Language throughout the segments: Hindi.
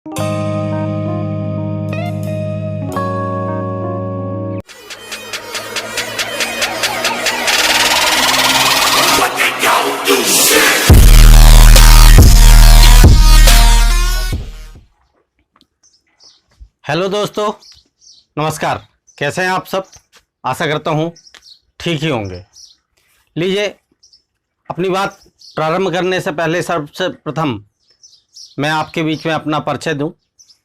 हेलो दोस्तों, नमस्कार। कैसे हैं आप सब? आशा करता हूँ ठीक ही होंगे। लीजिए, अपनी बात प्रारंभ करने से पहले सबसे प्रथम मैं आपके बीच में अपना परिचय दूं।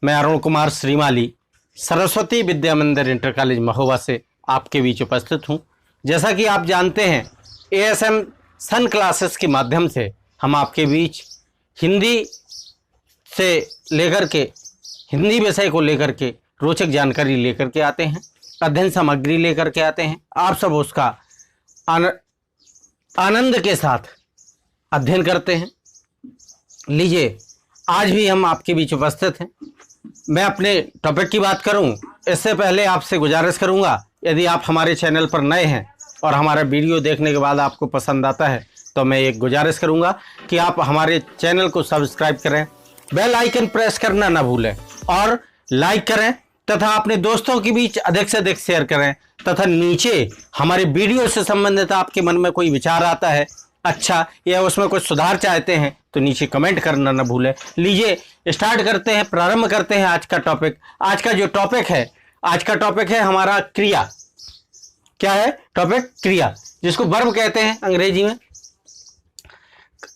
मैं अरुण कुमार श्रीमाली सरस्वती विद्या मंदिर इंटर कॉलेज महोबा से आपके बीच उपस्थित हूं। जैसा कि आप जानते हैं, ASM सन क्लासेस के माध्यम से हम आपके बीच हिंदी से लेकर के हिंदी विषय को लेकर के रोचक जानकारी लेकर के आते हैं, अध्ययन सामग्री लेकर के आते हैं। आप सब उसका आनंद के साथ अध्ययन करते हैं। लीजिए, आज भी हम आपके बीच उपस्थित हैं। मैं अपने टॉपिक की बात करूं, इससे पहले आपसे गुजारिश करूंगा, यदि आप हमारे चैनल पर नए हैं और हमारा वीडियो देखने के बाद आपको पसंद आता है तो मैं एक गुजारिश करूंगा कि आप हमारे चैनल को सब्सक्राइब करें, बेल आइकन प्रेस करना ना भूलें और लाइक करें तथा अपने दोस्तों के बीच अधिक से अधिक शेयर करें। तथा नीचे हमारे वीडियो से संबंधित आपके मन में कोई विचार आता है अच्छा, या उसमें कुछ सुधार चाहते हैं तो नीचे कमेंट करना ना भूलें। लीजिए, स्टार्ट करते हैं, प्रारंभ करते हैं आज का टॉपिक। आज का जो टॉपिक है हमारा क्रिया। क्या है टॉपिक? क्रिया, जिसको वर्ब कहते हैं अंग्रेजी में।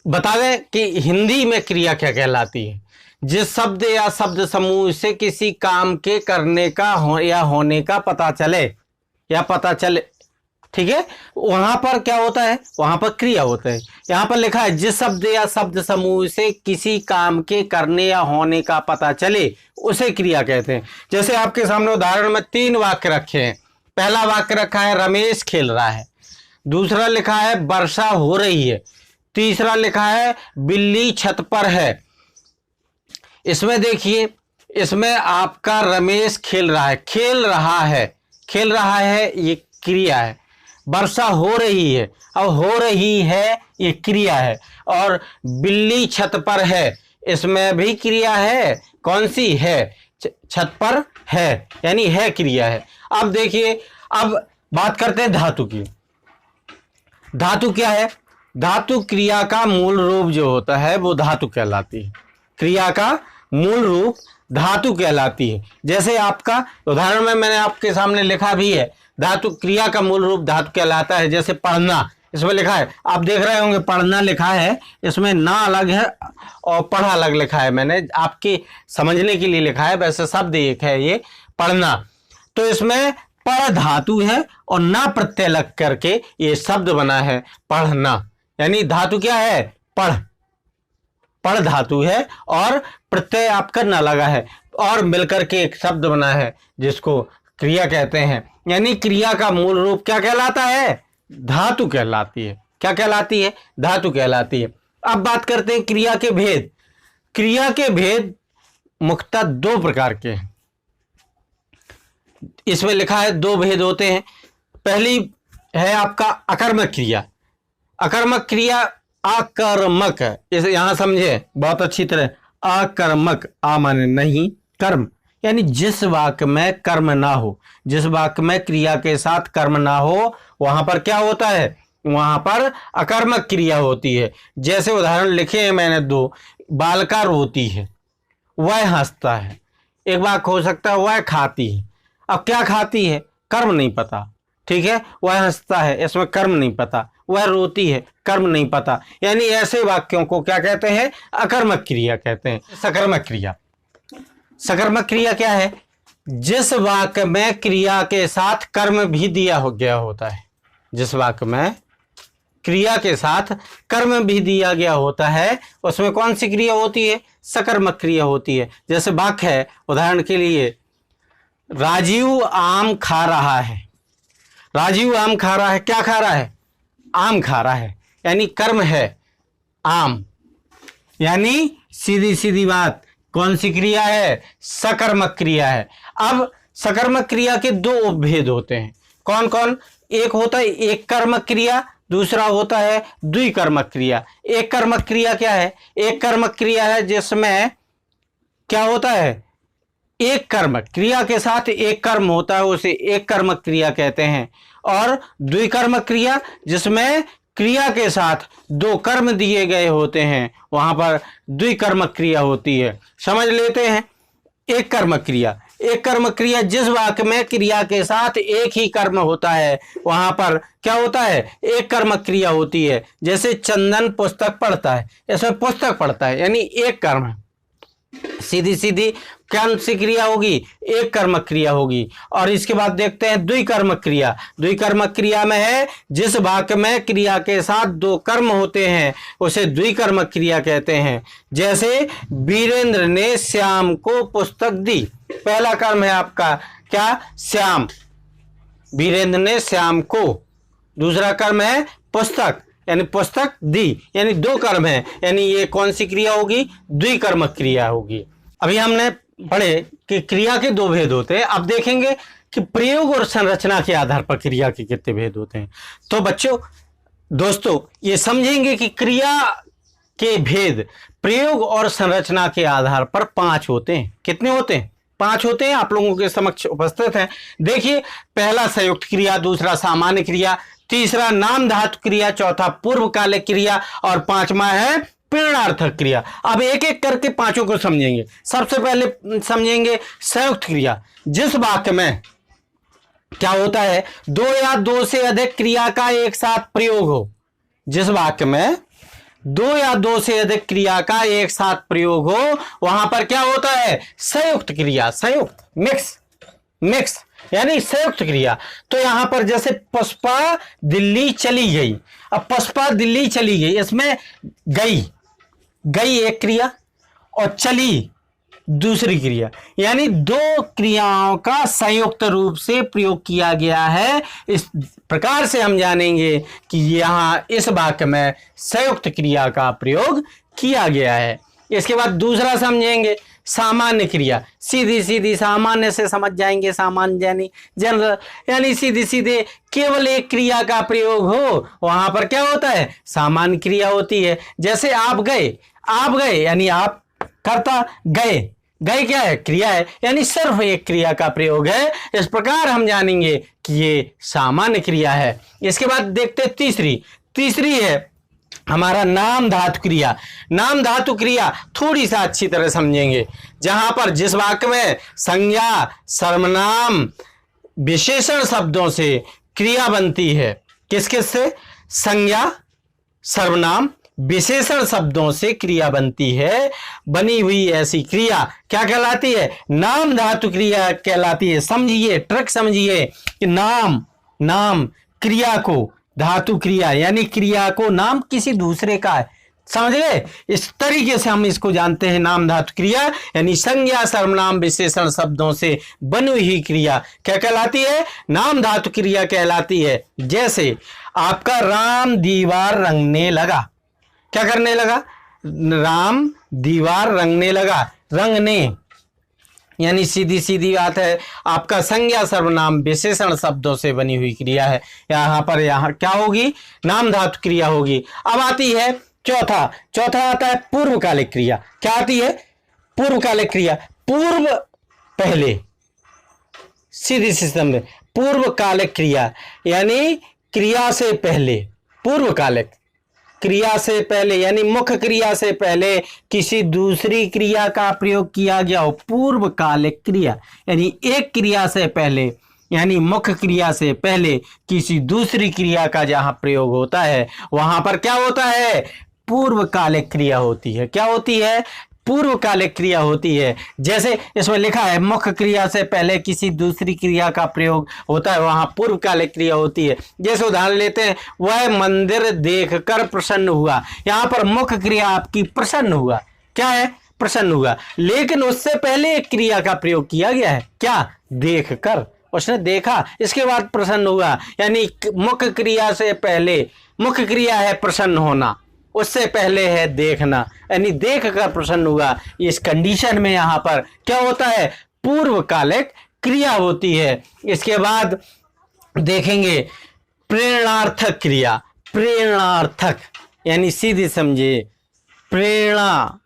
बता दें कि हिंदी में क्रिया क्या कहलाती है। जिस शब्द या शब्द समूह से किसी काम के करने का या होने का पता चले, ठीक है, वहां पर क्या होता है? वहां पर क्रिया होता है। यहां पर लिखा है जिस शब्द या शब्द समूह से किसी काम के करने या होने का पता चले उसे क्रिया कहते हैं। जैसे आपके सामने उदाहरण में 3 वाक्य रखे हैं। पहला वाक्य रखा है रमेश खेल रहा है, दूसरा लिखा है वर्षा हो रही है, तीसरा लिखा है बिल्ली छत पर है। इसमें देखिए, इसमें आपका रमेश खेल रहा है ये क्रिया है। वर्षा हो रही है, अब हो रही है ये क्रिया है। और बिल्ली छत पर है, इसमें भी क्रिया है। कौन सी है? छत पर है, यानी है क्रिया है। अब देखिए, अब बात करते हैं धातु की। धातु क्या है? धातु क्रिया का मूल रूप जो होता है वो धातु कहलाती है। क्रिया का मूल रूप धातु कहलाती है। जैसे आपका उदाहरण में मैंने आपके सामने लिखा भी है, धातु क्रिया का मूल रूप धातु कहलाता है। जैसे पढ़ना, इसमें लिखा है, आप देख रहे होंगे पढ़ना लिखा है, इसमें ना अलग है और पढ़ अलग लिखा है। मैंने आपके समझने के लिए लिखा है, वैसे शब्द एक है ये पढ़ना। तो इसमें पढ़ धातु है और ना प्रत्यय लग करके ये शब्द बना है पढ़ना। यानी धातु क्या है? पढ़ धातु है और प्रत्यय आपका न लगा है और मिलकर के एक शब्द बना है जिसको क्रिया कहते हैं। यानी क्रिया का मूल रूप क्या कहलाता है? धातु कहलाती है। क्या कहलाती है? धातु कहलाती है। अब बात करते हैं क्रिया के भेद। क्रिया के भेद मुख्यतः 2 प्रकार के हैं। इसमें लिखा है 2 भेद होते हैं। पहली है आपका अकर्मक क्रिया। अकर्मक क्रिया अकर्मक, इसे यहां समझे बहुत अच्छी तरह। अकर्मक, आ माने नहीं, कर्म, यानी जिस वाक्य में कर्म ना हो, जिस वाक्य में क्रिया के साथ कर्म ना हो, वहां पर क्या होता है? वहां पर अकर्मक क्रिया होती है। जैसे उदाहरण लिखे हैं मैंने 2। बालिका रोती है, वह हंसता है। एक वाक्य हो सकता है वह खाती है। अब क्या खाती है? कर्म नहीं पता, ठीक है। वह हंसता है, इसमें कर्म नहीं पता। वह रोती है, कर्म नहीं पता। यानी ऐसे वाक्यों को क्या कहते हैं? अकर्मक क्रिया कहते हैं। सकर्मक क्रिया। सकर्मक क्रिया क्या है? जिस वाक्य में क्रिया के साथ कर्म भी दिया हो गया होता है। जिस वाक्य में क्रिया के साथ कर्म भी दिया गया होता है, उसमें कौन सी क्रिया होती है? सकर्मक क्रिया होती है। जैसे वाक्य है, उदाहरण के लिए, राजीव आम खा रहा है। राजीव आम खा रहा है, क्या खा रहा है? आम खा रहा है, यानी कर्म है आम। यानी सीधी सीधी बात, कौन सी क्रिया है? सकर्मक क्रिया है। अब सकर्मक क्रिया के 2 उपभेद होते हैं। कौन कौन? एक होता है एक कर्मक क्रिया, दूसरा होता है द्विकर्मक क्रिया। एक कर्मक क्रिया क्या है? एक कर्मक क्रिया है जिसमें क्या होता है, एक कर्म, क्रिया के साथ एक कर्म होता है उसे एक कर्मक क्रिया कहते हैं। और द्विकर्मक क्रिया जिसमें क्रिया के साथ दो कर्म दिए गए होते हैं वहां पर द्विकर्मक क्रिया होती है। समझ लेते हैं। एक कर्मक क्रिया, एक कर्म क्रिया जिस वाक्य में क्रिया के साथ एक ही कर्म होता है वहां पर क्या होता है, एक कर्मक क्रिया होती है। जैसे चंदन पुस्तक पढ़ता है, इसमें पुस्तक पढ़ता है यानी एक कर्म, सीधी सीधी कौन सी क्रिया होगी, एक कर्मक क्रिया होगी। और इसके बाद देखते हैं द्विकर्मक क्रिया। द्विकर्मक क्रिया में है जिस वाक्य में क्रिया के साथ दो कर्म होते हैं उसे द्विकर्मक क्रिया कहते हैं। जैसे वीरेंद्र ने श्याम को पुस्तक दी, पहला कर्म है आपका क्या, श्याम, वीरेंद्र ने श्याम को। दूसरा कर्म है पुस्तक, यानी पुस्तक दी, यानी दो कर्म है, यानी ये कौन सी क्रिया होगी, द्विकर्मक क्रिया होगी। अभी हमने पढ़े कि क्रिया के दो भेद होते हैं। अब देखेंगे कि प्रयोग और संरचना के आधार पर क्रिया के कितने भेद होते हैं। तो बच्चों दोस्तों ये समझेंगे कि क्रिया के भेद प्रयोग और संरचना के आधार पर 5 होते हैं। कितने होते हैं, 5 होते हैं, आप लोगों के समक्ष उपस्थित हैं। देखिए, पहला संयुक्त क्रिया, दूसरा सामान्य क्रिया, तीसरा नाम धातु क्रिया, चौथा पूर्वकालिक क्रिया और पांचवा है प्रेरणार्थक क्रिया। अब एक एक करके पांचों को समझेंगे। सबसे पहले समझेंगे संयुक्त क्रिया, जिस वाक्य में क्या होता है, दो या दो से अधिक क्रिया का एक साथ प्रयोग हो। जिस वाक्य में दो या दो से अधिक क्रिया का एक साथ प्रयोग हो वहां पर क्या होता है, संयुक्त क्रिया, संयुक्त, मिक्स यानी संयुक्त क्रिया। तो यहां पर जैसे पुष्पा दिल्ली चली गई, अब पुष्पा दिल्ली चली गई, इसमें गई एक क्रिया और चली दूसरी क्रिया, यानी दो क्रियाओं का संयुक्त रूप से प्रयोग किया गया है। इस प्रकार से हम जानेंगे कि यहां इस वाक्य में संयुक्त क्रिया का प्रयोग किया गया है। इसके बाद दूसरा समझेंगे सामान्य क्रिया। सीधी सीधी सामान्य से समझ जाएंगे, सामान्य यानी जनरल, यानी सीधी सीधे केवल एक क्रिया का प्रयोग हो वहां पर क्या होता है, सामान्य क्रिया होती है। जैसे आप गए यानी आप करता, गए क्या है, क्रिया है, यानी सिर्फ एक क्रिया का प्रयोग है। इस प्रकार हम जानेंगे कि ये सामान्य क्रिया है। इसके बाद देखते तीसरी है हमारा नाम धातु क्रिया। नाम धातु क्रिया थोड़ी सा अच्छी तरह समझेंगे, जहां पर जिस वाक्य में संज्ञा सर्वनाम विशेषण शब्दों से क्रिया बनती है। किस किस से, संज्ञा सर्वनाम विशेषण शब्दों से क्रिया बनती है। बनी हुई ऐसी क्रिया क्या कहलाती है, नाम धातु क्रिया कहलाती है। समझिए, ट्रिक समझिए कि नाम क्रिया को धातु क्रिया, यानी क्रिया को नाम किसी दूसरे का है। समझ गए, इस तरीके से हम इसको जानते हैं। नाम धातु क्रिया यानी संज्ञा सर्वनाम विशेषण शब्दों से बनी हुई क्रिया क्या कहलाती है, नाम धातु क्रिया कहलाती है। जैसे आपका राम दीवार रंगने लगा, क्या करने लगा, राम दीवार रंगने लगा, रंगने यानी सीधी सीधी बात है, आपका संज्ञा सर्वनाम विशेषण शब्दों से बनी हुई क्रिया है। यहाँ क्या होगी, नाम धातु क्रिया होगी। अब आती है चौथा आता है पूर्वकालिक क्रिया। क्या आती है, पूर्वकालिक क्रिया, पूर्व पहले, सीधी सी समझे, पूर्वकालिक क्रिया यानी क्रिया से पहले, पूर्वकालिक क्रिया से पहले यानी मुख्य क्रिया से पहले किसी दूसरी क्रिया का प्रयोग किया गया हो। पूर्वकालिक क्रिया यानी एक क्रिया से पहले, यानी मुख्य क्रिया से पहले किसी दूसरी क्रिया का जहां प्रयोग होता है वहां पर क्या होता है, पूर्वकालिक क्रिया होती है। क्या होती है, पूर्वकालिक क्रिया होती है। जैसे इसमें लिखा है मुख्य क्रिया से पहले किसी दूसरी क्रिया का प्रयोग होता है, वहां पूर्वकालिक क्रिया होती है। जैसे उदाहरण लेते हैं, वह मंदिर देखकर प्रसन्न हुआ। यहां पर मुख्य क्रिया आपकी प्रसन्न हुआ, क्या है, प्रसन्न हुआ, लेकिन उससे पहले एक क्रिया का प्रयोग किया गया है, क्या, देखकर, उसने देखा, इसके बाद प्रसन्न हुआ। यानी मुख्य क्रिया से पहले, मुख्य क्रिया है प्रसन्न होना, उससे पहले है देखना, यानी देख कर प्रसन्न हुआ। इस कंडीशन में यहां पर क्या होता है, पूर्वकालिक क्रिया होती है। इसके बाद देखेंगे प्रेरणार्थक क्रिया। प्रेरणार्थक यानी सीधी समझिए, प्रेरणा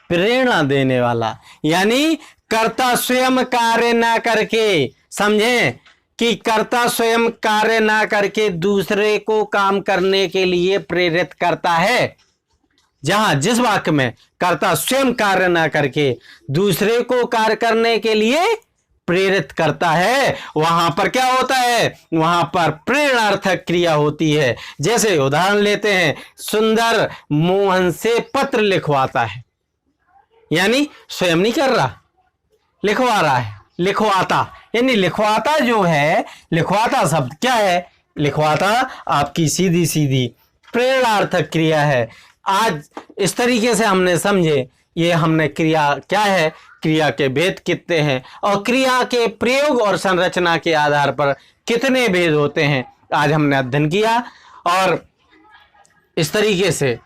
प्रेरणा देने वाला, यानी कर्ता स्वयं कार्य ना करके, समझें कि कर्ता स्वयं कार्य ना करके दूसरे को काम करने के लिए प्रेरित करता है। जहां जिस वाक्य में कर्ता स्वयं कार्य ना करके दूसरे को कार्य करने के लिए प्रेरित करता है, वहां पर क्या होता है, वहां पर प्रेरणार्थक क्रिया होती है। जैसे उदाहरण लेते हैं, सुंदर मोहन से पत्र लिखवाता है, यानी स्वयं नहीं कर रहा, लिखवा रहा है, लिखवाता, यानी लिखवाता जो है, लिखवाता शब्द क्या है, लिखवाता आपकी सीधी सीधी प्रेरणार्थक क्रिया है। आज इस तरीके से हमने समझे, ये हमने क्रिया क्या है, क्रिया के भेद कितने हैं और क्रिया के प्रयोग और संरचना के आधार पर कितने भेद होते हैं, आज हमने अध्ययन किया। और इस तरीके से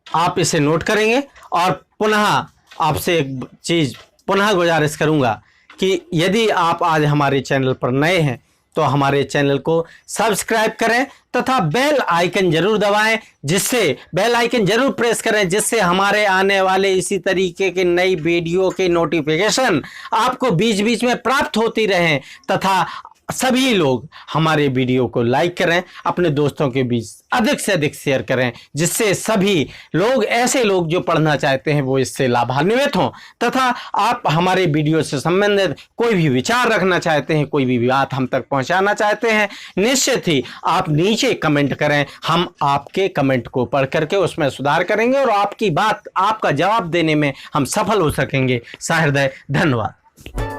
आप इसे नोट करेंगे। और पुनः आपसे एक चीज पुनः गुजारिश करूंगा कि यदि आप आज हमारे चैनल पर नए हैं तो हमारे चैनल को सब्सक्राइब करें तथा बेल आइकन जरूर दबाएं, जिससे बेल आइकन जरूर प्रेस करें, जिससे हमारे आने वाले इसी तरीके के नई वीडियो के नोटिफिकेशन आपको बीच बीच में प्राप्त होती रहें। तथा सभी लोग हमारे वीडियो को लाइक करें, अपने दोस्तों के बीच अधिक से अधिक शेयर करें, जिससे सभी लोग, ऐसे लोग जो पढ़ना चाहते हैं, वो इससे लाभान्वित हों। तथा आप हमारे वीडियो से संबंधित कोई भी विचार रखना चाहते हैं, कोई भी बात हम तक पहुंचाना चाहते हैं, निश्चित ही आप नीचे कमेंट करें। हम आपके कमेंट को पढ़ करके उसमें सुधार करेंगे और आपकी बात, आपका जवाब देने में हम सफल हो सकेंगे। सहृदय धन्यवाद।